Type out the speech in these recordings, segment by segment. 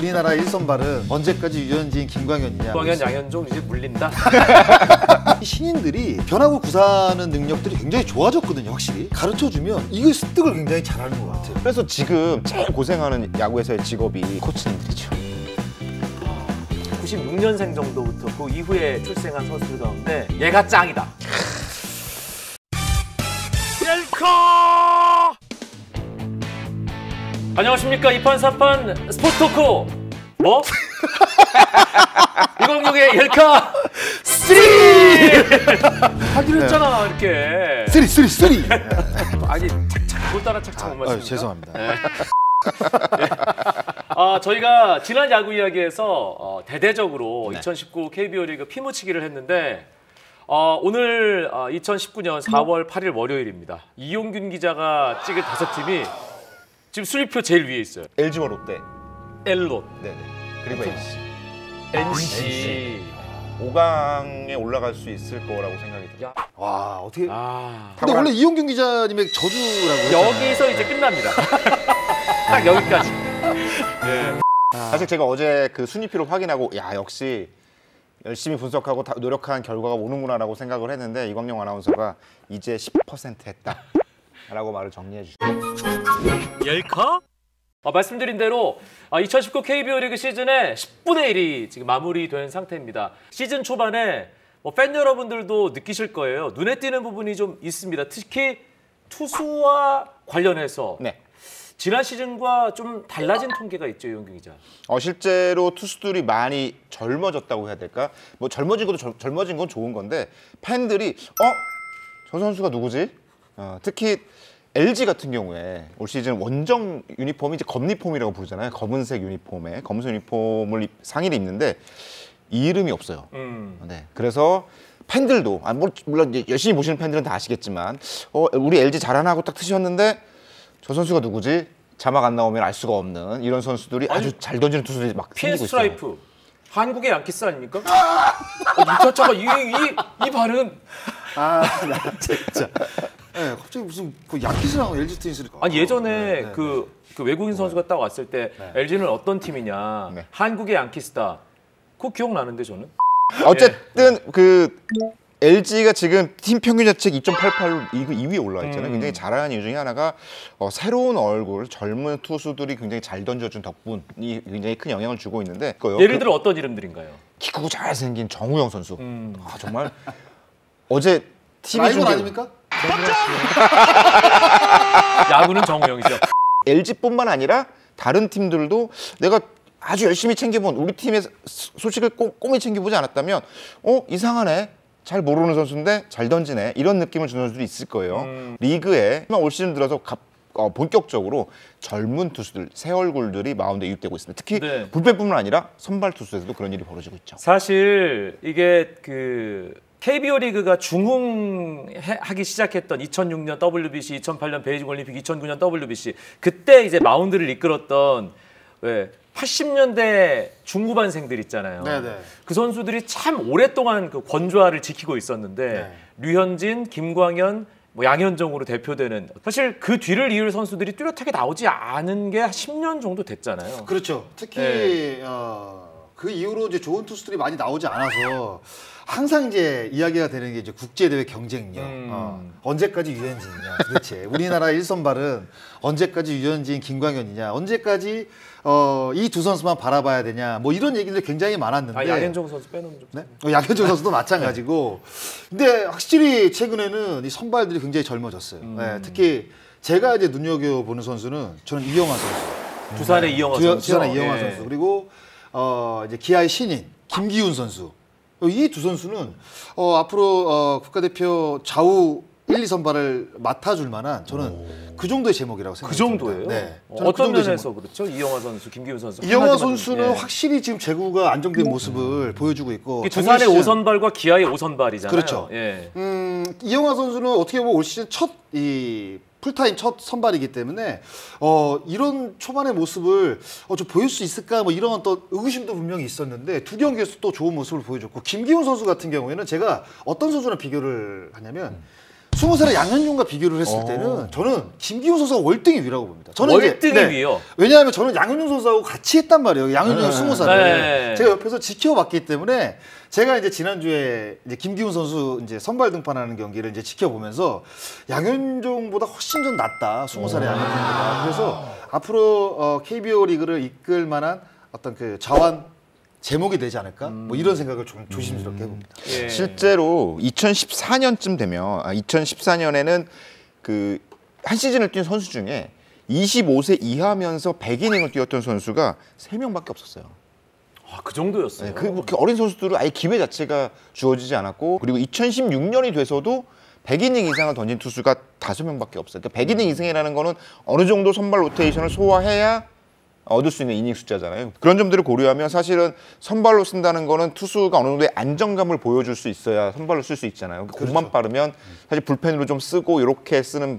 우리나라 1선발은 언제까지 유현진, 김광현이냐. 김광현, 양현종 이제 물린다. 신인들이 변화구 구사하는 능력들이 굉장히 좋아졌거든요. 확실히 가르쳐주면 이거 습득을 굉장히 잘하는 것 같아요. 그래서 지금 제일 고생하는 야구에서의 직업이 코치님들이죠. 96년생 정도부터 그 이후에 출생한 선수들 가운데 얘가 짱이다. 옐카! 안녕하십니까. 2판 3판 스포츠 토크. 뭐? 2006의 옐카 3! 하기로 했잖아. 이렇게 3! 아니 착착 못 따라 착착 못 맞습니다. 죄송합니다. 네. 저희가 지난 야구 이야기에서 대대적으로 2019 KBO 리그 피묻히기를 했는데 오늘 2019년 4월 8일 월요일입니다. 이용균 기자가 찍은 5팀이 지금 순위표 제일 위에 있어요. LG와 롯데. 엘롯. 네네. 그리고 NC. 5강에 올라갈 수 있을 거라고 생각이 들어요. 와, 어떻게? 아. 근데 원래 이용균 기자님의 저주라고 했잖아요. 여기서 이제 끝납니다. 딱 여기까지. 네. 사실 제가 어제 그 순위표를 확인하고 야 역시 열심히 분석하고 노력한 결과가 오는구나라고 생각을 했는데 이광용 아나운서가 이제 10% 했다라고 말을 정리해 주시죠. 옐카? 말씀드린 대로 2019 KBO 리그 시즌의 10분의 1이 지금 마무리된 상태입니다. 시즌 초반에 팬 여러분들도 느끼실 거예요. 눈에 띄는 부분이 좀 있습니다. 특히 투수와 관련해서 네. 지난 시즌과 좀 달라진 통계가 있죠, 이용균 기자. 실제로 투수들이 많이 젊어졌다고 해야 될까? 뭐 젊어진 건 좋은 건데 팬들이 저 선수가 누구지? 특히 LG 같은 경우에 올 시즌 원정 유니폼이 이제 검리폼이라고 부르잖아요. 검은색 유니폼에 검은색 유니폼을 상의를 입는데 이 이름이 없어요. 네, 그래서 팬들도 물론 열심히 보시는 팬들은 다 아시겠지만 우리 LG 잘하나 하고 딱 트셨는데 저 선수가 누구지? 자막 안 나오면 알 수가 없는 이런 선수들이 아주 잘 던지는 투수들이 막 생기고 있어요. 스트라이프. 한국의 양키스 아닙니까? 잠깐 이 발음. 나 진짜. 네, 갑자기 무슨 양키스랑 LG 트윈스를. 아니 예전에 그 외국인 선수가 딱 왔을 때 LG는 어떤 팀이냐? 네. 한국의 양키스다. 그거 기억나는데 저는. 어쨌든 그 LG가 지금 팀 평균 자책 2.88로 2위에 올라와 있잖아요. 굉장히 잘하는 이유 중에 하나가 새로운 얼굴, 젊은 투수들이 굉장히 잘 던져준 덕분이 굉장히 큰 영향을 주고 있는데 예를 들어 어떤 이름들인가요? 키 크고 잘생긴 정우영 선수. 정말 어제 TV 라이벌 아닙니까? 야구는 정우영이죠. LG뿐만 아니라 다른 팀들도 내가 아주 열심히 챙겨본 우리 팀의 소식을 꼼꼼히 챙겨보지 않았다면 이상하네. 잘 모르는 선수인데 잘 던지네. 이런 느낌을 주는 선수들이 있을 거예요. 리그에 올 시즌 들어서 본격적으로 젊은 투수들, 새 얼굴들이 마운드에 유입되고 있습니다. 특히 불펜뿐만 아니라 선발 투수에서도 그런 일이 벌어지고 있죠. 사실 이게 그 KBO 리그가 중흥하기 시작했던 2006년 WBC, 2008년 베이징 올림픽, 2009년 WBC 그때 이제 마운드를 이끌었던 80년대 중후반생들 있잖아요. 네네. 그 선수들이 참 오랫동안 그 권좌를 지키고 있었는데 류현진, 김광현, 양현종으로 대표되는 사실 그 뒤를 이을 선수들이 뚜렷하게 나오지 않은 게 10년 정도 됐잖아요. 그렇죠. 특히 그 이후로 이제 좋은 투수들이 많이 나오지 않아서 항상 이제 이야기가 되는 게 이제 국제대회 경쟁력. 언제까지 유현진이냐 도대체. 우리나라 1선발은 언제까지 유현진, 김광현이냐. 언제까지 이 두 선수만 바라봐야 되냐. 뭐 이런 얘기들이 굉장히 많았는데. 양현종 선수 빼놓으면 좀. 네? 양현종 선수도 마찬가지고. 근데 확실히 최근에는 이 선발들이 굉장히 젊어졌어요. 특히 제가 이제 눈여겨보는 선수는 저는 이영하 선수. 두산의 이영하 선수. 두산의 이영하 선수. 그리고 이제 기아의 신인 김기훈 선수. 이 두 선수는 앞으로 국가대표 좌우 1, 2선발을 맡아줄 만한 저는 그 정도의 제목이라고 생각합니다. 그 정도예요? 네. 어떤 면에서 그렇죠? 이영하 선수, 김기훈 선수. 이영하 선수는 확실히 지금 제구가 안정된 모습을 보여주고 있고 두산의 5선발과 기아의 5선발이잖아요. 그렇죠. 이영하 선수는 어떻게 보면 올 시즌 풀타임 첫 선발이기 때문에 이런 초반의 모습을 좀 보일 수 있을까 뭐 이런 어떤 의구심도 분명히 있었는데 두 경기에서 또 좋은 모습을 보여줬고 김기훈 선수 같은 경우에는 제가 어떤 선수랑 비교를 하냐면 20살의 양현종과 비교를 했을 때는 저는 김기훈 선수가 월등히 위라고 봅니다. 저는 월등히 위요? 왜냐하면 저는 양현종 선수하고 같이 했단 말이에요. 양현종이 20살을. 네. 제가 옆에서 지켜봤기 때문에 제가 이제 지난주에 이제 김기훈 선수 이제 선발 등판하는 경기를 이제 지켜보면서 양현종보다 훨씬 좀 낫다. 20살의 양현종보다. 그래서 앞으로 KBO 리그를 이끌 만한 어떤 그 자완 제목이 되지 않을까? 뭐 이런 생각을 좀 조심스럽게 해봅니다. 예. 실제로 2014년쯤 되면 2014년에는 그 한 시즌을 뛴 선수 중에 25세 이하면서 100이닝을 뛰었던 선수가 3명밖에 없었어요. 아, 그 정도였어요. 네, 그렇게 어린 선수들은 아예 기회 자체가 주어지지 않았고 그리고 2016년이 돼서도 100이닝 이상을 던진 투수가 5명밖에 없어요. 그러니까 100이닝 이상이라는 거는 어느 정도 선발 로테이션을 소화해야 얻을 수 있는 이닝 숫자잖아요. 그런 점들을 고려하면 사실은 선발로 쓴다는 거는 투수가 어느 정도의 안정감을 보여줄 수 있어야 선발로 쓸 수 있잖아요. 공만 빠르면 사실 불펜으로 좀 쓰고 이렇게 쓰는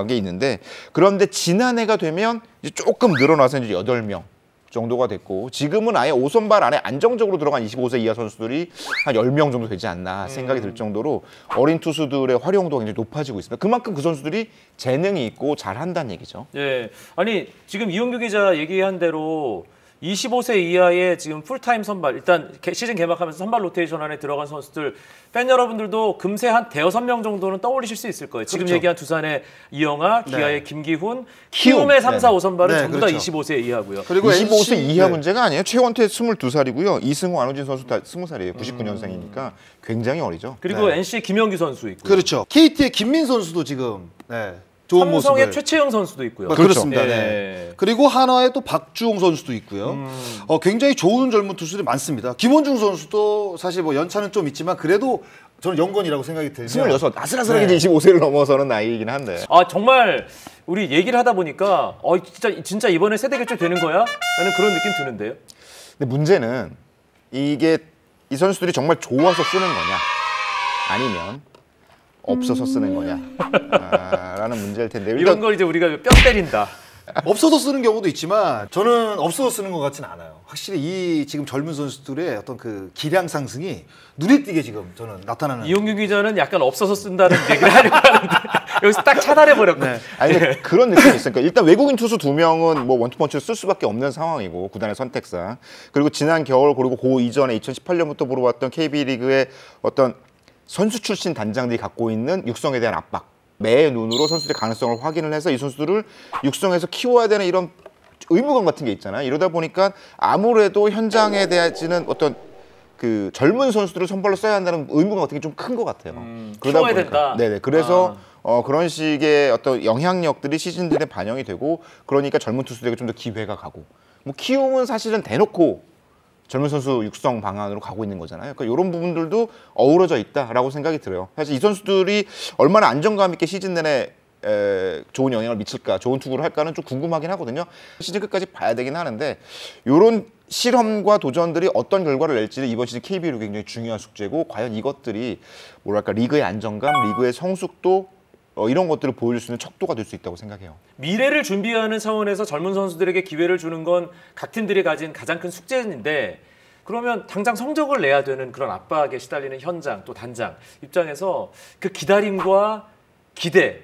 게 있는데 그런데 지난해가 되면 이제 조금 늘어나서 이제 8명 정도가 됐고 지금은 아예 5선발 안에 안정적으로 들어간 25세 이하 선수들이 한 10명 정도 되지 않나 생각이 들 정도로 어린 투수들의 활용도가 굉장히 높아지고 있습니다. 그만큼 그 선수들이 재능이 있고 잘한다는 얘기죠. 예. 아니, 지금 이용규 기자 얘기한 대로 25세 이하의 지금 풀타임 선발, 일단 시즌 개막하면서 선발 로테이션 안에 들어간 선수들, 팬 여러분들도 금세 한 5-6명 정도는 떠올리실 수 있을 거예요. 지금 그렇죠. 얘기한 두산의 이영하, 기아의 네. 김기훈, 키움. 키움의 3, 4, 5선발은 네, 전부 그렇죠. 다 25세 이하고요. 그리고 25세 NC 이하 문제가 아니에요. 최원태 22살이고요. 이승호, 안우진 선수 다 20살이에요. 99년생이니까 굉장히 어리죠. 그리고 네. NC의 김영규 선수 있고요. 그렇죠. KT의 김민 선수도 지금 좋은 삼성의 모습을. 최채영 선수도 있고요. 그렇습니다. 예. 네. 그리고 한화의 또 박주홍 선수도 있고요. 굉장히 좋은 젊은 투수들이 많습니다. 김원중 선수도 사실 뭐 연차는 좀 있지만 그래도 저는 영건이라고 생각이 들면 26, 아슬아슬하게 이제 25세를 넘어서는 나이이긴 한데. 아, 정말 우리 얘기를 하다 보니까 진짜 이번에 세대 교체 되는 거야? 라는 그런 느낌 드는데요. 근데 문제는 이게 이 선수들이 정말 좋아서 쓰는 거냐 아니면 없어서 쓰는 거냐 라는 문제일 텐데 이런 걸 이제 우리가 뼈 때린다. 없어서 쓰는 경우도 있지만 저는 없어서 쓰는 것 같지는 않아요. 확실히 이 지금 젊은 선수들의 어떤 그 기량 상승이 눈에 띄게 지금 저는 나타나는. 이용규 기자는 약간 없어서 쓴다는 얘기를 하려고 하는데 여기서 딱 차단해 버렸고. 네. 아니 근데 그런 느낌이 있으니까 일단 외국인 투수 2명은 뭐 원투펀치를 쓸 수밖에 없는 상황이고 구단의 선택상 그리고 지난 겨울 그리고 그 이전에 2018년부터 보러왔던 KB리그의 어떤 선수 출신 단장들이 갖고 있는 육성에 대한 압박 매의 눈으로 선수들의 가능성을 확인을 해서 이 선수들을 육성해서 키워야 되는 이런 의무감 같은 게 있잖아요. 이러다 보니까 아무래도 현장에 대해지는 어떤 그 젊은 선수들을 선발로 써야 한다는 의무감 같은 게 좀 큰 것 같아요. 키워야 된다. 네네. 그래서 그런 식의 어떤 영향력들이 시즌들에 반영이 되고 그러니까 젊은 투수들에게 좀 더 기회가 가고 뭐 키움은 사실은 대놓고 젊은 선수 육성 방안으로 가고 있는 거잖아요. 그러니까 이런 부분들도 어우러져 있다라고 생각이 들어요. 사실 이 선수들이 얼마나 안정감 있게 시즌 내내 좋은 영향을 미칠까, 좋은 투구를 할까는 좀 궁금하긴 하거든요. 시즌 끝까지 봐야 되긴 하는데 이런 실험과 도전들이 어떤 결과를 낼지는 이번 시즌 KBO로 굉장히 중요한 숙제고 과연 이것들이 뭐랄까 리그의 안정감, 리그의 성숙도 이런 것들을 보여줄 수 있는 척도가 될 수 있다고 생각해요. 미래를 준비하는 차원에서 젊은 선수들에게 기회를 주는 건 각 팀들이 가진 가장 큰 숙제인데 그러면 당장 성적을 내야 되는 그런 압박에 시달리는 현장 또 단장 입장에서 그 기다림과 기대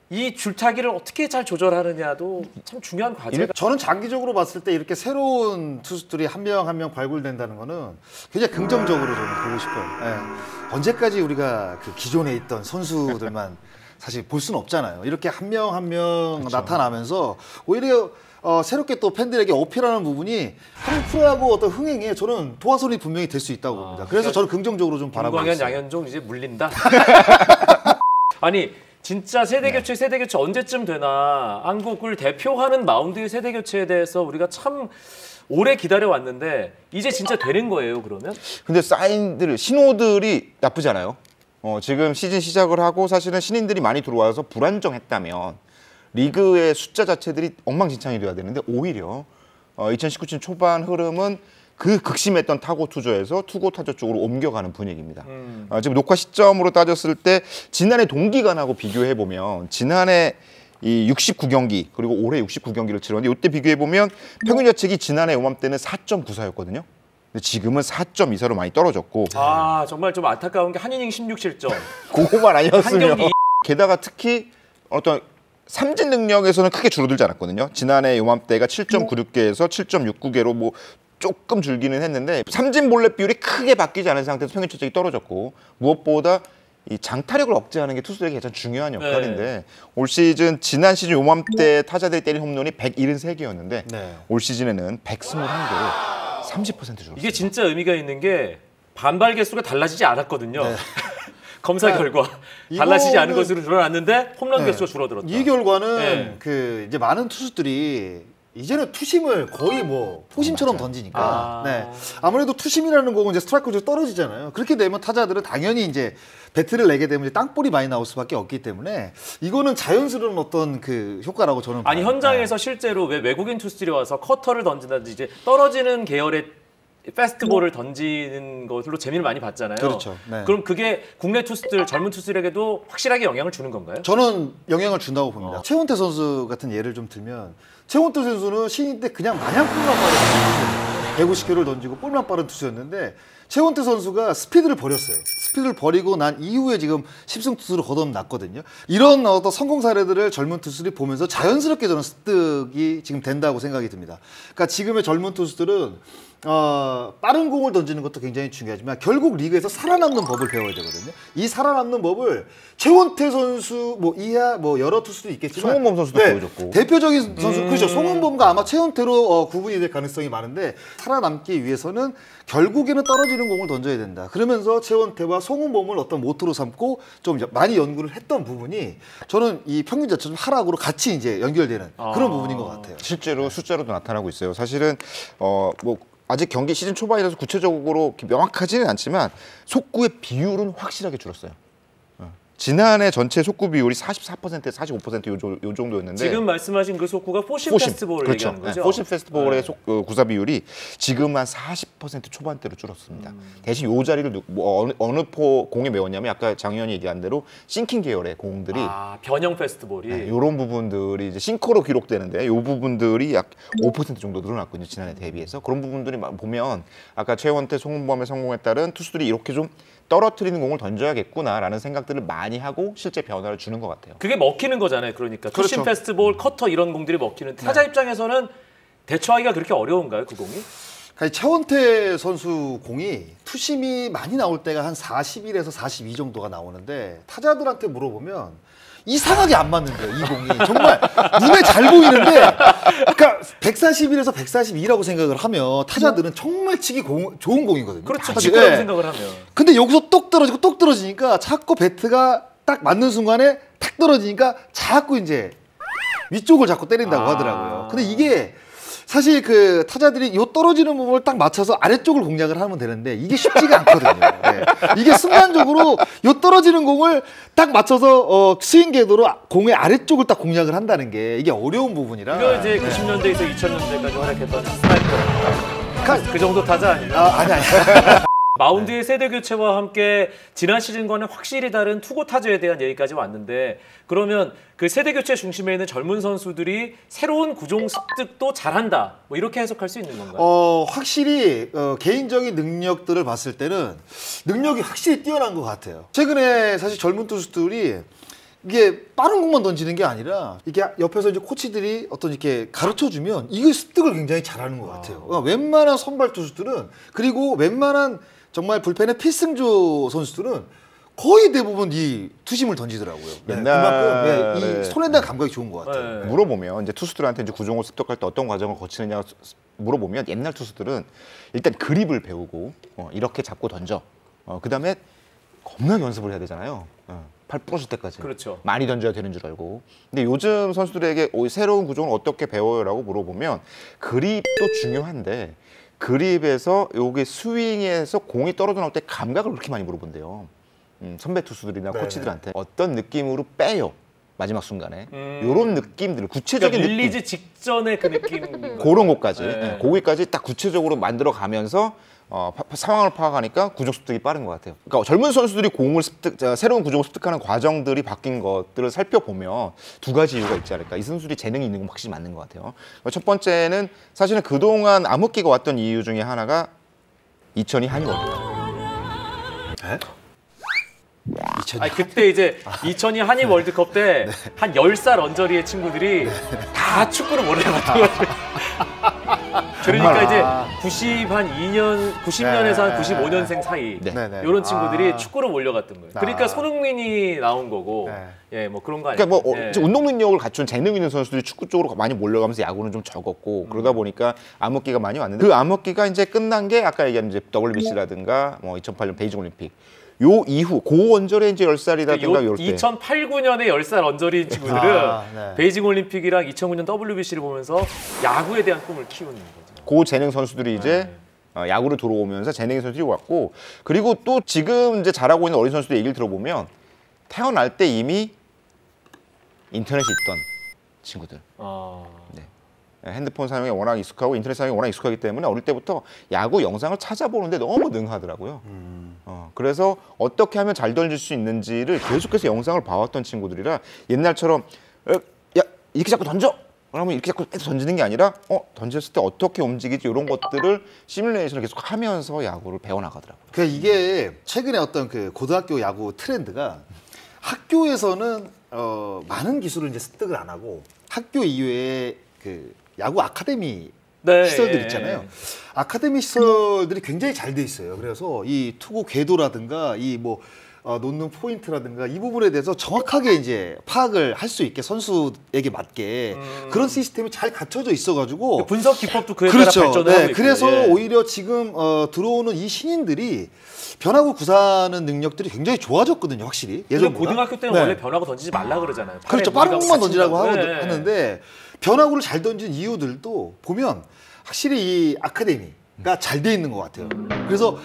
이 줄타기를 어떻게 잘 조절하느냐도 참 중요한 과제가. 저는 장기적으로 봤을 때 이렇게 새로운 투수들이 한 명 한 명 발굴된다는 거는 굉장히 긍정적으로 저는 보고 싶어요. 예. 언제까지 우리가 그 기존에 있던 선수들만 사실 볼 수는 없잖아요. 이렇게 한 명 한 명 그렇죠. 나타나면서 오히려 새롭게 또 팬들에게 어필하는 부분이 한국 프로야구 어떤 흥행에 저는 도화선이 분명히 될 수 있다고 봅니다. 그래서 저는 긍정적으로 좀 바라보고 김광현, 있어요. 양현종 이제 물린다. 아니 진짜 세대 교체 언제쯤 되나 한국을 대표하는 마운드의 세대 교체에 대해서 우리가 참 오래 기다려 왔는데 이제 진짜 되는 거예요 그러면? 근데 사인들 신호들이 나쁘지 않아요. 지금 시즌 시작을 하고 사실은 신인들이 많이 들어와서 불안정했다면 리그의 숫자 자체들이 엉망진창이 돼야 되는데 오히려 2019년 초반 흐름은 그 극심했던 타고 투조에서 투고 타조 쪽으로 옮겨가는 분위기입니다. 지금 녹화 시점으로 따졌을 때 지난해 동기간하고 비교해 보면 지난해 이 69경기 그리고 올해 69경기를 치렀는데 이때 비교해 보면 평균 자책이 지난해 요맘때는 4.94였거든요. 근데 지금은 4.24로 많이 떨어졌고 정말 좀 안타까운 게 한 이닝 16실점. 그거만 한 아니었으면 경기 게다가 특히 어떤 삼진 능력에서는 크게 줄어들지 않았거든요. 지난해 요맘때가 7.96개에서 7.69개로 뭐 조금 줄기는 했는데 삼진 볼넷 비율이 크게 바뀌지 않은 상태에서 평균 최적이 떨어졌고 무엇보다 이 장타력을 억제하는 게 투수들에게 가장 중요한 역할인데 네. 올 시즌 지난 시즌 요맘때 타자들이 때린 홈런이 173개였는데 네. 올 시즌에는 121개로 30% 줄었어요. 이게 진짜 의미가 있는 게 반발 개수가 달라지지 않았거든요. 네. 검사 결과 달라지지 않은 것으로 드러났는데 홈런 개수가 줄어들었다. 이 결과는 네. 그 이제 많은 투수들이 이제는 투심을 거의 뭐 포심처럼 던지니까 네. 아무래도 투심이라는 공은 이제 스트라이크 좀 떨어지잖아요. 그렇게 되면 타자들은 당연히 이제 배트를 내게 되면 이제 땅볼이 많이 나올 수밖에 없기 때문에 이거는 자연스러운 어떤 그 효과라고 저는 아니 봐요. 현장에서 실제로 왜 외국인 투수들이 와서 커터를 던진다든지 이제 떨어지는 계열의 패스트볼을 던지는 것으로 재미를 많이 봤잖아요. 그렇죠. 네. 그럼 그게 국내 투수들, 젊은 투수들에게도 확실하게 영향을 주는 건가요? 저는 영향을 준다고 봅니다. 최원태 선수 같은 예를 좀 들면 최원태 선수는 신인 때 그냥 마냥 볼만 빠른 150km를 던지고 볼만 빠른 투수였는데 최원태 선수가 스피드를 버렸어요. 스피드를 버리고 난 이후에 지금 10승 투수로 거듭났거든요. 이런 어떤 성공 사례들을 젊은 투수들이 보면서 자연스럽게 저는 습득이 지금 된다고 생각이 듭니다. 그러니까 지금의 젊은 투수들은 빠른 공을 던지는 것도 굉장히 중요하지만 결국 리그에서 살아남는 법을 배워야 되거든요. 이 살아남는 법을 최원태 선수 뭐 이하 뭐 여러 투수도 있겠지만 송은범 선수도 보여줬고 대표적인 선수 그렇죠. 송은범과 아마 최원태로 구분이 될 가능성이 많은데 살아남기 위해서는 결국에는 떨어지는 공을 던져야 된다. 그러면서 최원태와 송은범을 어떤 모토로 삼고 좀 많이 연구를 했던 부분이 저는 이 평균 자체 좀 하락으로 같이 이제 연결되는 그런 부분인 것 같아요. 실제로 숫자로도 나타나고 있어요. 사실은 뭐 아직 경기 시즌 초반이라서 구체적으로 명확하지는 않지만 속구의 비율은 확실하게 줄었어요. 지난해 전체 속구 비율이 44%, 45% 요 정도였는데 지금 말씀하신 그 속구가 포심 페스티벌을 그렇죠. 얘기하는 거죠? 포심 페스티벌의 구사 비율이 지금 한 40% 초반대로 줄었습니다. 대신 요 자리를 어느 공에 메웠냐면 아까 장 의원이 얘기한 대로 싱킹 계열의 공들이 변형 페스티벌이 이런 부분들이 이제 싱커로 기록되는데 이 부분들이 약 5% 정도 늘어났거든요. 지난해 대비해서. 그런 부분들이 보면 아까 최원태, 송은범의 성공에 따른 투수들이 이렇게 좀 떨어뜨리는 공을 던져야겠구나라는 생각들을 많이 하고 실제 변화를 주는 것 같아요. 그게 먹히는 거잖아요. 그러니까 그렇죠. 투심 페스티벌, 커터 이런 공들이 먹히는 타자 입장에서는 대처하기가 그렇게 어려운가요? 그 공이? 최원태 선수 공이 투심이 많이 나올 때가 한 41에서 42 정도가 나오는데 타자들한테 물어보면 이상하게 안 맞는데요, 이 공이. 정말 눈에 잘 보이는데 그러니까 141에서 142라고 생각을 하면 타자들은 정말 치기 좋은 공이거든요. 그렇죠. 사실. 직구라고 네. 생각을 하면. 근데 여기서 똑 떨어지고 똑 떨어지니까 자꾸 배트가 딱 맞는 순간에 탁 떨어지니까 자꾸 이제 위쪽을 자꾸 때린다고 하더라고요. 근데 이게 사실 그 타자들이 요 떨어지는 부분을 딱 맞춰서 아래쪽을 공략을 하면 되는데 이게 쉽지가 않거든요. 네. 이게 순간적으로 요 떨어지는 공을 딱 맞춰서 스윙 궤도로 공의 아래쪽을 딱 공략을 한다는 게 이게 어려운 부분이라. 이거 이제 90년대에서 2000년대까지 활약했던 스나이퍼. 그 정도 타자 아니에요? 아니. 마운드의 세대 교체와 함께 지난 시즌과는 확실히 다른 투고 타자에 대한 얘기까지 왔는데 그러면 그 세대 교체 중심에 있는 젊은 선수들이 새로운 구종 습득도 잘한다 뭐 이렇게 해석할 수 있는 건가요? 확실히 개인적인 능력들을 봤을 때는 능력이 확실히 뛰어난 것 같아요. 최근에 사실 젊은 투수들이 이게 빠른 공만 던지는 게 아니라 이게 옆에서 이제 코치들이 어떤 이렇게 가르쳐 주면 이게 습득을 굉장히 잘하는 것 같아요. 그러니까 웬만한 선발 투수들은 그리고 웬만한 정말 불펜의 필승조 선수들은 거의 대부분 이 투심을 던지더라고요. 그만큼 이 손에 대한 감각이 좋은 것 같아요. 네. 물어보면 이제 투수들한테 이제 구종을 습득할 때 어떤 과정을 거치느냐 물어보면 옛날 투수들은 일단 그립을 배우고 이렇게 잡고 던져. 그다음에 겁나게 연습을 해야 되잖아요. 팔 부러질 때까지. 그렇죠. 많이 던져야 되는 줄 알고. 근데 요즘 선수들에게 새로운 구종을 어떻게 배워요라고 물어보면 그립도 중요한데 그립에서 여기 스윙에서 공이 떨어져 나올 때 감각을 그렇게 많이 물어본대요. 선배 투수들이나 네네. 코치들한테 어떤 느낌으로 빼요. 마지막 순간에 이런 느낌들 구체적인 그러니까 릴리즈 느낌 직전의 그 느낌 그런 것까지 네. 거기까지 딱 구체적으로 만들어 가면서 상황을 파악하니까 구종 습득이 빠른 것 같아요. 그러니까 젊은 선수들이 새로운 구종을 습득하는 과정들이 바뀐 것들을 살펴보면 두 가지 이유가 있지 않을까. 이 선수들이 재능이 있는 건 확실히 맞는 것 같아요. 첫 번째는 사실은 그동안 암흑기가 왔던 이유 중에 하나가 2002 한일 월드컵. 아니, 그때 이제 2002 한일 월드컵 때 한 10살 언저리의 친구들이 다 축구를 몰려갔던 거죠. 그러니까 이제 90년에서 한 95년생 사이 이런 친구들이 축구를 몰려갔던 거예요. 그러니까 손흥민이 나온 거고, 예, 뭐 그런 거 아니에요. 그러니까 뭐 운동 능력을 갖춘 재능 있는 선수들이 축구 쪽으로 많이 몰려가면서 야구는 좀 적었고 그러다 보니까 암흑기가 많이 왔는데 그 암흑기가 이제 끝난 게 아까 얘기한 이제 WBC라든가 뭐 2008년 베이징 올림픽. 요 이후 고 원절에 이제 10살이라든가 요럴 때 2008, 9년에 10살 언저리인 친구들은 베이징 올림픽이랑 2009년 WBC를 보면서 야구에 대한 꿈을 키우는 거죠. 고 재능 선수들이 이제 야구를 들어오면서 재능의 선수들이 왔고 그리고 또 지금 이제 잘하고 있는 어린 선수들 얘기를 들어보면 태어날 때 이미 인터넷이 있던 친구들. 네. 핸드폰 사용에 워낙 익숙하고 인터넷 사용에 워낙 익숙하기 때문에 어릴 때부터 야구 영상을 찾아보는데 너무 능하더라고요. 그래서 어떻게 하면 잘 던질 수 있는지를 계속해서 영상을 봐왔던 친구들이라 옛날처럼 야 이렇게 자꾸 던져! 그러면 이렇게 자꾸 던지는 게 아니라 던졌을 때 어떻게 움직이지 이런 것들을 시뮬레이션을 계속 하면서 야구를 배워나가더라고요. 그러니까 이게 최근에 어떤 그 고등학교 야구 트렌드가 학교에서는 많은 기술을 이제 습득을 안 하고 학교 이외에 그 야구 아카데미 시설들 있잖아요. 아카데미 시설들이 굉장히 잘 돼 있어요. 그래서 이 투구 궤도라든가 이 뭐 놓는 포인트라든가 이 부분에 대해서 정확하게 이제 파악을 할 수 있게 선수에게 맞게 그런 시스템이 잘 갖춰져 있어가지고 분석 기법도 그에 그렇죠. 따라 발전을 하고 있고. 그래서 오히려 지금 들어오는 이 신인들이 변화구 구사하는 능력들이 굉장히 좋아졌거든요, 확실히. 예전보다. 고등학교 때는 원래 변화구 던지지 말라 그러잖아요. 그렇죠. 빠른 공만 던지라고 하는데 변화구를 잘 던진 이유들도 보면 확실히 이 아카데미가 잘 돼 있는 것 같아요. 그래서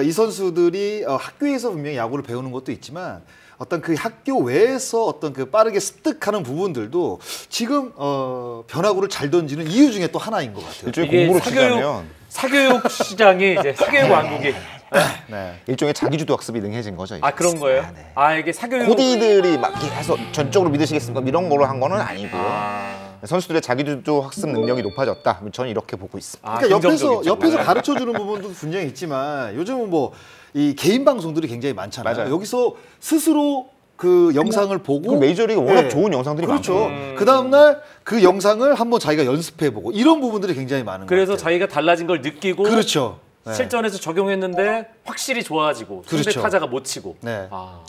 이 선수들이 학교에서 분명히 야구를 배우는 것도 있지만 어떤 그 학교 외에서 어떤 그 빠르게 습득하는 부분들도 지금 변화구를 잘 던지는 이유 중에 또 하나인 것 같아요. 일종의 공부로 치자면 사교육 시장이 이제 사교육 왕국이 일종의 자기주도 학습이 능해진 거죠. 이제. 그런 거예요? 이게 사교육 코디들이 막 해서 전적으로 믿으시겠습니까? 이런 걸로 한 거는 아니고요. 선수들의 자기주도 학습 능력이 높아졌다. 저는 이렇게 보고 있습니다. 그러니까 옆에서 가르쳐 주는 부분도 분명히 있지만 요즘은 뭐 이 개인 방송들이 굉장히 많잖아요. 맞아요. 여기서 스스로 그 영상을 보고 메이저리그 워낙 좋은 영상들이 그렇죠. 많고 그 다음날 그 영상을 한번 자기가 연습해보고 이런 부분들이 굉장히 많은 거예요. 그래서 자기가 달라진 걸 느끼고 그렇죠. 실전에서 적용했는데 확실히 좋아지고 상대 타자가 못 치고.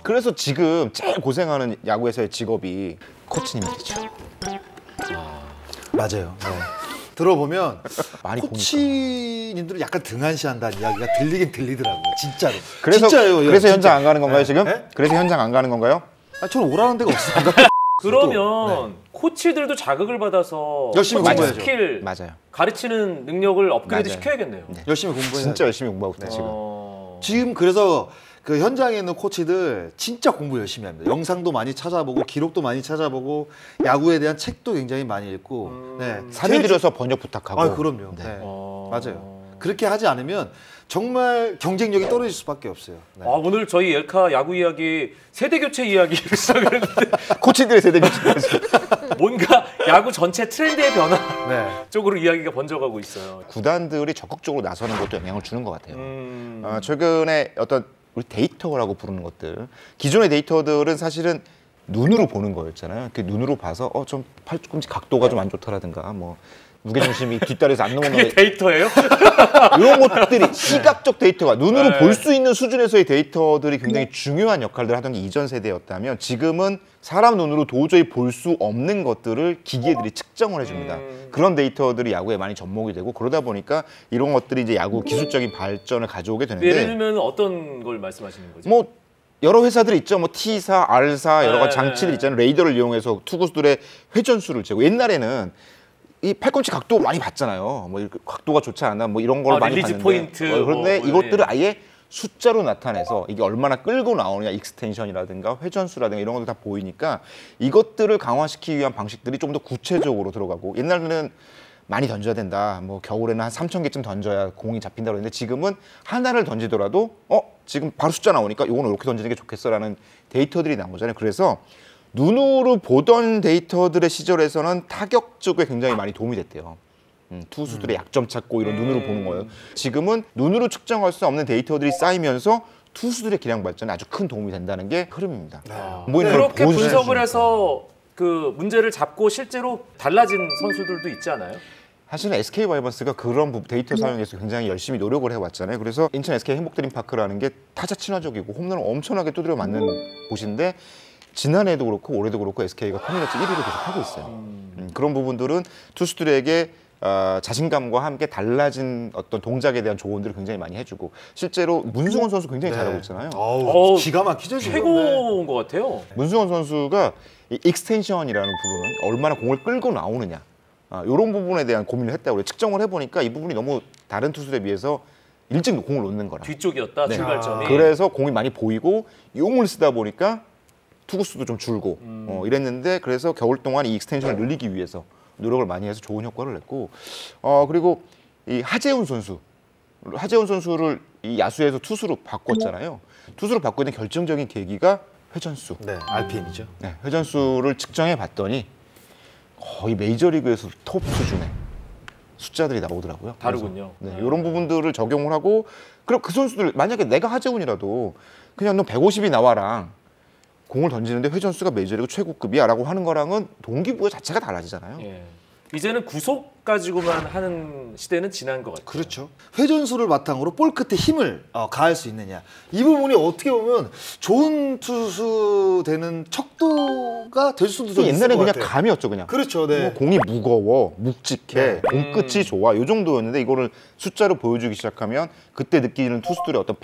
그래서 지금 제일 고생하는 야구에서의 직업이 코치님들이죠. 맞아요. 들어보면 코치님들은 약간 등한시한다는 이야기가 들리긴 들리더라고요. 진짜로. 진짜요. 그래서 진짜. 현장 안 가는 건가요 지금? 그래서 현장 안 가는 건가요? 저는 오라는 데가 없어요. 그러면 코치들도 자극을 받아서 열심히 코칭 스킬 가르치는 능력을 업그레이드 시켜야겠네요. 열심히 공부해요. 진짜 열심히 공부하고 있다 지금. 지금 그래서 그 현장에 있는 코치들 진짜 공부 열심히 합니다. 영상도 많이 찾아보고 기록도 많이 찾아보고 야구에 대한 책도 굉장히 많이 읽고 사비 들여서 번역 부탁하고. 그럼요. 맞아요. 그렇게 하지 않으면 정말 경쟁력이 떨어질 수밖에 없어요. 오늘 저희 엘카 야구 이야기 세대 교체 이야기를 시작했는데 코치들의 세대 교체 뭔가 야구 전체 트렌드의 변화 쪽으로 이야기가 번져가고 있어요. 구단들이 적극적으로 나서는 것도 영향을 주는 것 같아요. 최근에 어떤 우리 데이터라고 부르는 것들, 기존의 데이터들은 사실은 눈으로 보는 거였잖아요. 그 눈으로 봐서 좀 팔꿈치 각도가 좀 안 좋다라든가 뭐 무게중심이 뒷다리에서 안 넘어가는 그게 데이터예요? 이런 것들이 시각적 데이터가 눈으로 볼 수 있는 수준에서의 데이터들이 굉장히 중요한 역할들을 하던 게 이전 세대였다면 지금은 사람 눈으로 도저히 볼 수 없는 것들을 기계들이 측정을 해줍니다. 그런 데이터들이 야구에 많이 접목이 되고 그러다 보니까 이런 것들이 이제 야구 기술적인 발전을 가져오게 되는데 예를 들면 어떤 걸 말씀하시는 거죠? 뭐 여러 회사들이 있죠. 뭐 T사, R사 여러 가지 장치들 있잖아요. 레이더를 이용해서 투구수들의 회전수를 재고 옛날에는 이 팔꿈치 각도 많이 봤잖아요. 뭐 각도가 좋지 않나 뭐 이런 걸 많이 릴리즈 봤는데 포인트 그런데 이것들을 아예 숫자로 나타내서 이게 얼마나 끌고 나오느냐 익스텐션이라든가 회전수라든가 이런 것들 다 보이니까 이것들을 강화시키기 위한 방식들이 좀 더 구체적으로 들어가고 옛날에는 많이 던져야 된다. 뭐 겨울에는 한 3,000개쯤 던져야 공이 잡힌다고 했는데 지금은 하나를 던지더라도 지금 바로 숫자 나오니까 이거는 이렇게 던지는 게 좋겠어라는 데이터들이 나온 거잖아요. 그래서 눈으로 보던 데이터들의 시절에서는 타격 쪽에 굉장히 많이 도움이 됐대요. 투수들의 약점 찾고 이런 눈으로 보는 거예요. 지금은 눈으로 측정할 수 없는 데이터들이 쌓이면서 투수들의 기량 발전에 아주 큰 도움이 된다는 게 흐름입니다. 그렇게 분석을 해서 그 문제를 잡고 실제로 달라진 선수들도 있지 않아요? 사실은 SK 와이번스가 그런 데이터 사용해서 굉장히 열심히 노력을 해왔잖아요. 그래서 인천 SK 행복드림파크라는 게 타자 친화적이고 홈런을 엄청나게 두드려 맞는 곳인데 지난해에도 그렇고 올해도 그렇고 SK가 홈런치 1위를 계속 하고 있어요. 그런 부분들은 투수들에게 자신감과 함께 달라진 어떤 동작에 대한 조언들을 굉장히 많이 해주고 실제로 문승원 선수 굉장히 잘하고 있잖아요. 기가 막히죠 지금. 최고인 것 같아요. 문승원 선수가 이 익스텐션이라는 부분은 얼마나 공을 끌고 나오느냐 이런 부분에 대한 고민을 했다고 그래요. 측정을 해보니까 이 부분이 너무 다른 투수들에 비해서 일찍 공을 놓는 거라. 뒤쪽이었다 출발점이. 그래서 공이 많이 보이고 용을 쓰다 보니까 투구수도 좀 줄고 이랬는데 그래서 겨울 동안 이 익스텐션을 늘리기 위해서 노력을 많이 해서 좋은 효과를 냈고 그리고 이 하재훈 선수를 이 야수에서 투수로 바꿨잖아요. 투수로 바꾸는 결정적인 계기가 회전수. 네, RPM이죠. 네, 회전수를 측정해 봤더니 거의 메이저리그에서 톱 수준의 숫자들이 나오더라고요. 다르군요. 네, 이런 부분들을 적용을 하고 그럼 그 선수들 만약에 내가 하재훈이라도 그냥 너 150이 나와랑 공을 던지는데 회전수가 메이저리그 최고급이야 라고 하는 거랑은 동기부여 자체가 달라지잖아요. 예. 이제는 구속 가지고만 하는 시대는 지난 것 같아요. 그렇죠. 회전수를 바탕으로 볼 끝에 힘을 가할 수 있느냐. 이 부분이 어떻게 보면 좋은 투수 되는 척도가 될 수도 있을 옛날에 것 그냥 같아요. 감이었죠. 그냥. 그렇죠. 네. 공이 무거워, 묵직해, 네. 공 끝이 좋아 이 정도였는데 이거를 숫자로 보여주기 시작하면 그때 느끼는 투수들의 어떤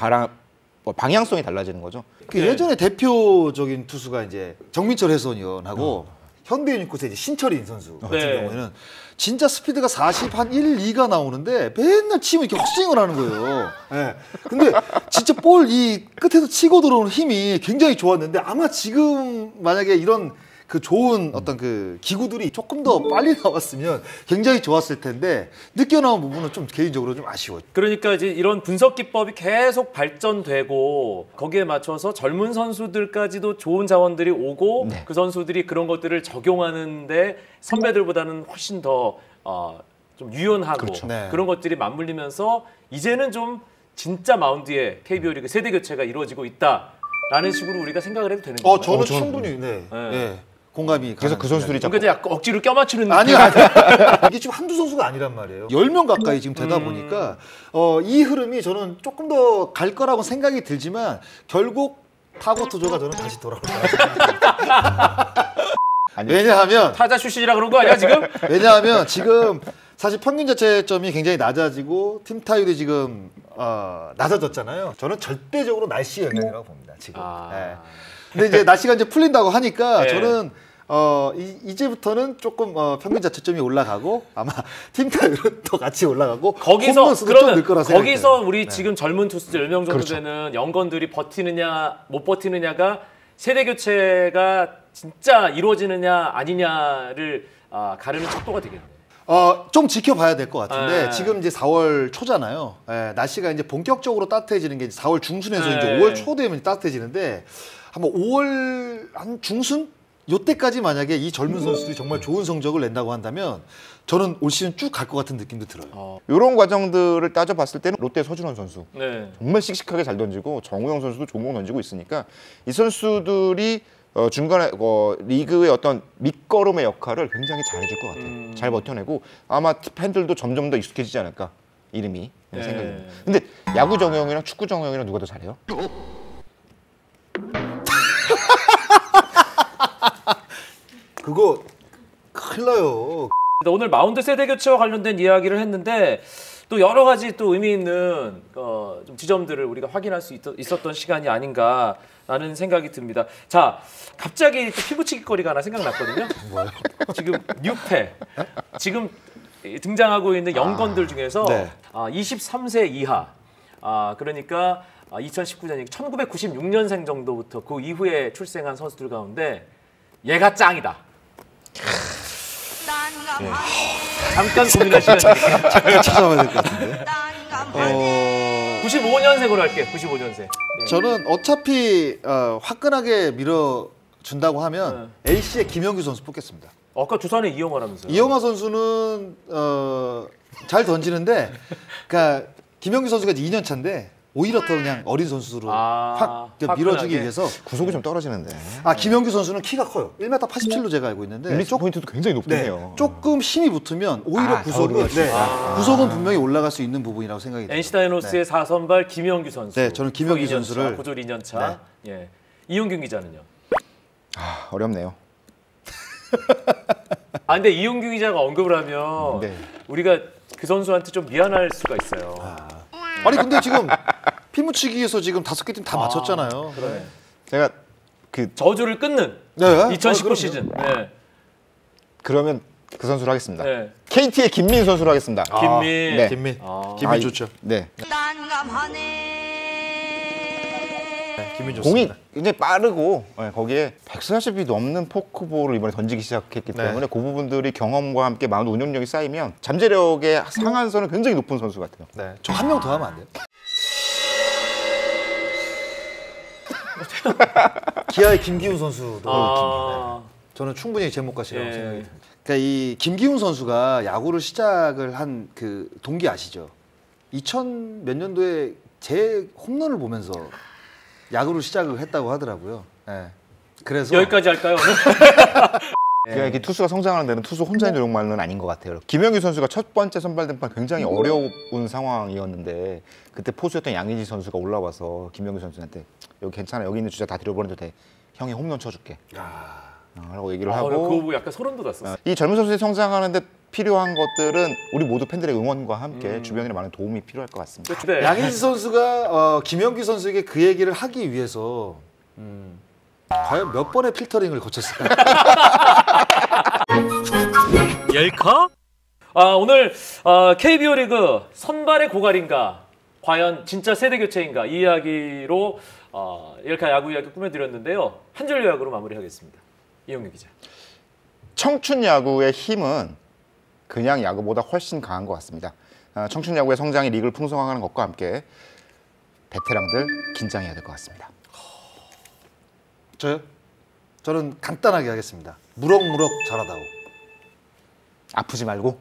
방향성이 달라지는 거죠. 그 예전에 대표적인 투수가 이제 정민철 해설위원하고 현대유니콘의 이제 신철인 선수 같은 경우에는 진짜 스피드가 40, 한 1, 2가 나오는데 맨날 치면 이렇게 헛스윙을 하는 거예요. 네. 근데 진짜 볼 이 끝에서 치고 들어오는 힘이 굉장히 좋았는데 아마 지금 만약에 이런 그 좋은 어떤 그 기구들이 조금 더 빨리 나왔으면 굉장히 좋았을 텐데 늦게 나온 부분은 좀 개인적으로 좀 아쉬워요. 그러니까 이제 이런 분석 기법이 계속 발전되고 거기에 맞춰서 젊은 선수들까지도 좋은 자원들이 오고 그 선수들이 그런 것들을 적용하는데 선배들보다는 훨씬 더 좀 유연하고 그렇죠. 그런 것들이 맞물리면서 이제는 좀 진짜 마운드에 KBO 리그 세대 교체가 이루어지고 있다라는 식으로 우리가 생각을 해도 되는 건가요? 저는 충분히 공감이. 그래서 그 선수들이 그러니까 이제 약간 억지로 껴맞추는 느낌. 아니요. 이게 지금 한두 선수가 아니란 말이에요. 10명 가까이 지금 되다 보니까 이 흐름이 저는 조금 더 갈 거라고 생각이 들지만 결국 타고 투조가 저는 다시 돌아올 거라고 생각합니다. 왜냐하면 타자 출신이라 그런 거 아니야 지금? 왜냐하면 지금 사실 평균 자체점이 굉장히 낮아지고 팀 타율이 지금 낮아졌잖아요. 저는 절대적으로 날씨의 영향이라고 봅니다. 지금. 네. 근데 이제 날씨가 이제 풀린다고 하니까 저는 이제부터는 조금 평균 자체점이 올라가고 아마 팀 타율은 더 같이 올라가고 거기서 그러면 거기서 우리 지금 젊은 투수들 10명 정도 되는 영건들이 버티느냐 못 버티느냐가 세대 교체가 진짜 이루어지느냐 아니냐를 가르는 척도가 되겠네요. 좀 지켜봐야 될 것 같은데 지금 이제 4월 초잖아요. 날씨가 이제 본격적으로 따뜻해지는 게 4월 중순에서 이제 5월 초 되면 따뜻해지는데 한번 5월 한 중순 요때까지 만약에 이 젊은 선수들이 정말 좋은 성적을 낸다고 한다면 저는 올 시즌 쭉 갈 것 같은 느낌도 들어요. 이런 과정들을 따져봤을 때는 롯데 서준원 선수 정말 씩씩하게 잘 던지고 정우영 선수도 종목 던지고 있으니까 이 선수들이 중간에 리그의 어떤 밑거름의 역할을 굉장히 잘해줄 것 같아요. 잘 버텨내고 아마 팬들도 점점 더 익숙해지지 않을까 이름이 생각이 듭니다. 근데 야구 정우영이랑 축구 정우영이랑 누가 더 잘해요? 그거 큰일 나요. 오늘 마운드 세대 교체와 관련된 이야기를 했는데 또 여러 가지 또 의미 있는 좀 지점들을 우리가 확인할 수 있었던 시간이 아닌가라는 생각이 듭니다. 자, 갑자기 또 피부치기 거리가 하나 생각났거든요. 뭐요? 지금 뉴페 지금 등장하고 있는 영건들 중에서 23세 이하 그러니까 2019년 1996년생 정도부터 그 이후에 출생한 선수들 가운데 얘가 짱이다. 잠깐 고민하시면 되겠다. 잠깐 찾아봐야 될 것 같은데. 95년생으로 할게요. 95년생. 저는 어차피 화끈하게 밀어준다고 하면 LC의 김영규 선수 뽑겠습니다. 아까 두산에 이영화라면서요? 이영화 선수는 잘 던지는데, 그러니까 김영규 선수가 이제 2년 차인데 오히려 더 그냥 어린 선수로 확 밀어주기 화끈하게. 위해서. 구속이 좀 떨어지는데. 김영규 선수는 키가 커요. 1m 87로 제가 알고 있는데 릴리스 포인트도 굉장히 높긴 네, 해요. 조금 힘이 붙으면 오히려 구속은 구속은 분명히 올라갈 수 있는 부분이라고 생각이 듭니다. NC 다이노스의 4선발 김영규 선수. 네, 저는 김영규 2년 차, 선수를 고졸 2년 차. 예. 이용균 기자는요. 어렵네요. 근데 이용균 기자가 언급을 하면 네. 우리가 그 선수한테 좀 미안할 수가 있어요. 아니 근데 지금 피 묻히기에서 지금 5개 팀 다 맞췄잖아요. 그러네. 제가 그 저주를 끊는 네. 2019 그럼요. 시즌. 네. 그러면 그 선수로 하겠습니다. 네. KT의 김민 선수로 하겠습니다. 김민. 네. 김민. 아. 김민 좋죠. 네. 김민 공이 좋습니다. 굉장히 빠르고 거기에 140이 넘는 포크볼을 이번에 던지기 시작했기 네. 때문에 그 부분들이 경험과 함께 마운드 운영력이 쌓이면 잠재력의 상한선은 굉장히 높은 선수 같아요. 네. 저 한 명 더 하면 안 돼요? 기아의 김기훈 선수도 저는 충분히 제목가시라고 예. 생각이 듭니다. 그러니까 이 김기훈 선수가 야구를 시작을 한 그 동기 아시죠? 2000 몇 년도에 제 홈런을 보면서 야구를 시작을 했다고 하더라고요. 예. 그래서 여기까지 할까요? 오늘? 그러니까 이게 투수가 성장하는 데는 투수 혼자의 노력만은 아닌 것 같아요. 김영규 선수가 첫 번째 선발 등판 굉장히 어려운 상황이었는데 그때 포수였던 양의지 선수가 올라와서 김영규 선수한테 여기 괜찮아, 여기 있는 주자 다 들여버려도 돼, 형이 홈런 쳐줄게 라고 얘기를 하고 그거 보고 약간 소름 돋았어. 이 젊은 선수들이 성장하는 데 필요한 것들은 우리 모두 팬들의 응원과 함께 주변에 많은 도움이 필요할 것 같습니다. 네. 양의지 선수가 김영규 선수에게 그 얘기를 하기 위해서 과연 몇 번의 필터링을 거쳤을까? 열카? 오늘 KBO 리그 선발의 고갈인가? 과연 진짜 세대 교체인가? 이 이야기로 열카 야구 이야기 꾸며드렸는데요. 한 줄 요약으로 마무리하겠습니다. 이용규 기자. 청춘 야구의 힘은 그냥 야구보다 훨씬 강한 것 같습니다. 청춘 야구의 성장이 리그를 풍성화하는 것과 함께 베테랑들 긴장해야 될 것 같습니다. 저요? 저는 간단하게 하겠습니다. 무럭무럭 자라다오. 아프지 말고.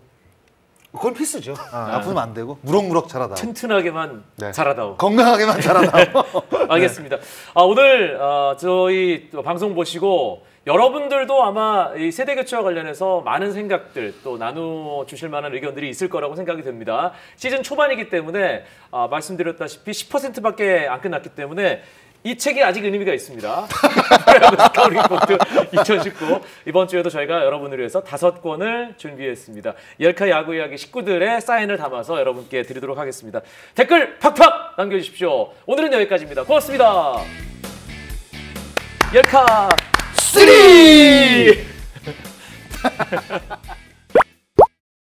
그건 필수죠. 아프면 안 되고 무럭무럭 자라다오. 튼튼하게만 네. 자라다오. 건강하게만 자라다오. 알겠습니다. 오늘 저희 방송 보시고 여러분들도 아마 이 세대 교체와 관련해서 많은 생각들 또 나누어 주실 만한 의견들이 있을 거라고 생각이 듭니다. 시즌 초반이기 때문에 말씀드렸다시피 10%밖에 안 끝났기 때문에 이 책이 아직 의미가 있습니다. 스카우팅 리포트 2019 이번 주에도 저희가 여러분을 위해서 5권을 준비했습니다. 열카 야구 이야기 식구들의 사인을 담아서 여러분께 드리도록 하겠습니다. 댓글 팍팍 남겨주십시오. 오늘은 여기까지입니다. 고맙습니다. 열카 3!